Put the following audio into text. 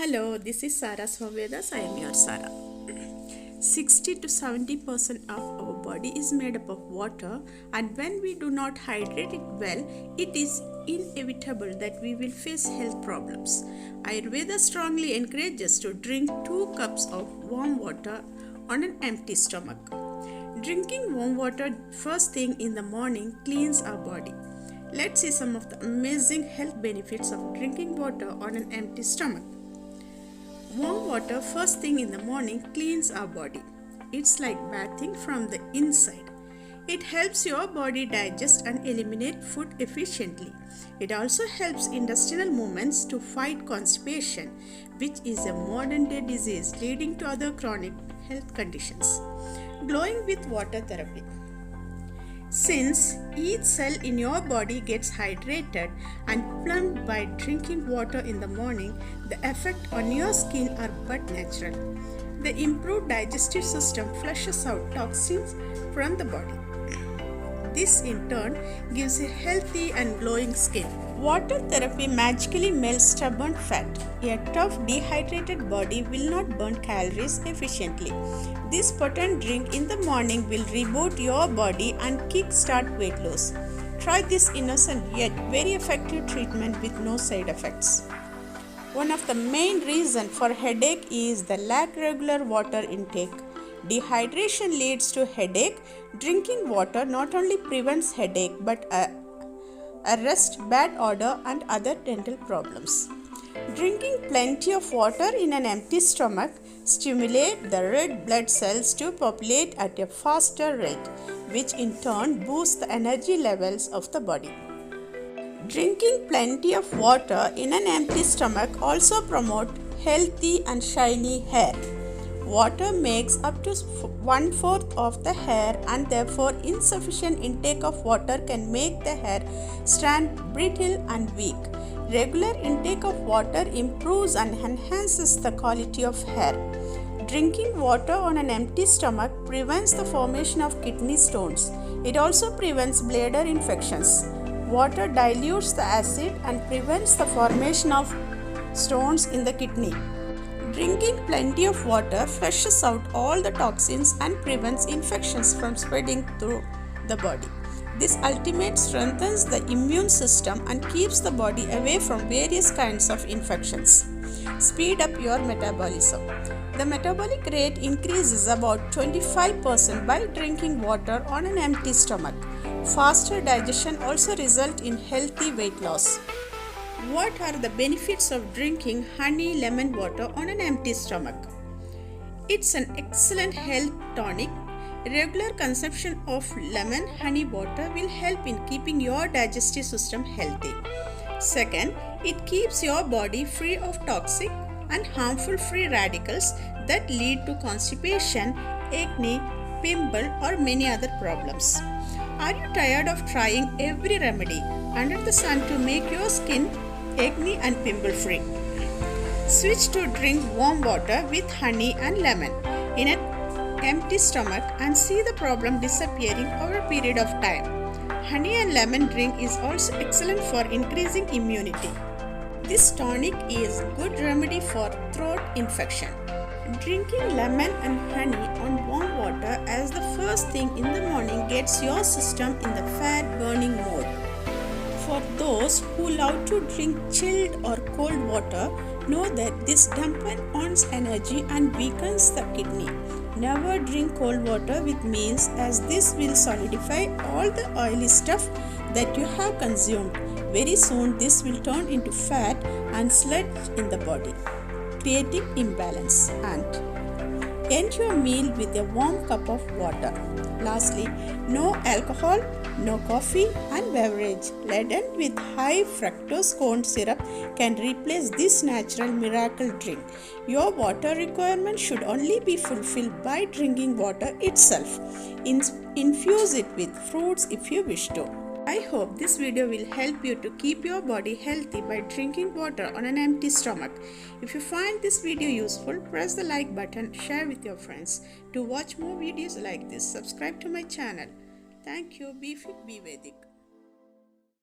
Hello, this is Sara Swavedas. I am your Sara. 60 to 70% of our body is made up of water, and when we do not hydrate it well, it is inevitable that we will face health problems. Ayurveda strongly encourages to drink 2 cups of warm water on an empty stomach. Drinking warm water first thing in the morning cleans our body. Let's see some of the amazing health benefits of drinking water on an empty stomach. Warm water first thing in the morning cleans our body. It's like bathing from the inside. It helps your body digest and eliminate food efficiently. It also helps intestinal movements to fight constipation, which is a modern day disease leading to other chronic health conditions. Glowing with water therapy. Since each cell in your body gets hydrated and plumbed by drinking water in the morning, the effect on your skin are but natural. The improved digestive system flushes out toxins from the body. This in turn gives a healthy and glowing skin. Water therapy magically melts stubborn fat. A tough dehydrated body will not burn calories efficiently. This potent drink in the morning will reboot your body and kickstart weight loss. Try this innocent yet very effective treatment with no side effects. One of the main reasons for headache is the lack regular water intake. Dehydration leads to headache. Drinking water not only prevents headache but arrests bad odor and other dental problems. Drinking plenty of water in an empty stomach stimulates the red blood cells to populate at a faster rate, which in turn boosts the energy levels of the body. Drinking plenty of water in an empty stomach also promotes healthy and shiny hair. Water makes up to 1/4 of the hair, and therefore insufficient intake of water can make the hair strand brittle and weak. Regular intake of water improves and enhances the quality of hair. Drinking water on an empty stomach prevents the formation of kidney stones. It also prevents bladder infections. Water dilutes the acid and prevents the formation of stones in the kidney. Drinking plenty of water flushes out all the toxins and prevents infections from spreading through the body. This ultimately strengthens the immune system and keeps the body away from various kinds of infections. Speed up your metabolism. The metabolic rate increases about 25% by drinking water on an empty stomach. Faster digestion also results in healthy weight loss. What are the benefits of drinking honey lemon water on an empty stomach? It's an excellent health tonic. Regular consumption of lemon honey water will help in keeping your digestive system healthy. Second, it keeps your body free of toxic and harmful free radicals that lead to constipation, acne, pimple, or many other problems. Are you tired of trying every remedy under the sun to make your skin acne and pimple free? Switch to drink warm water with honey and lemon in an empty stomach and see the problem disappearing over a period of time. Honey and lemon drink is also excellent for increasing immunity. This tonic is good remedy for throat infection. Drinking lemon and honey on warm water as the first thing in the morning gets your system in the fat burning mode. For those who love to drink chilled or cold water, know that this dampens one's energy and weakens the kidney. Never drink cold water with meals, as this will solidify all the oily stuff that you have consumed. Very soon this will turn into fat and sludge in the body, creating imbalance. And end your meal with a warm cup of water. Lastly, no alcohol, no coffee and beverage laden with high fructose corn syrup can replace this natural miracle drink. Your water requirement should only be fulfilled by drinking water itself. Infuse it with fruits if you wish to. I hope this video will help you to keep your body healthy by drinking water on an empty stomach. If you find this video useful, press the like button, share with your friends. To watch more videos like this, subscribe to my channel. Thank you. Be fit, be Vedic.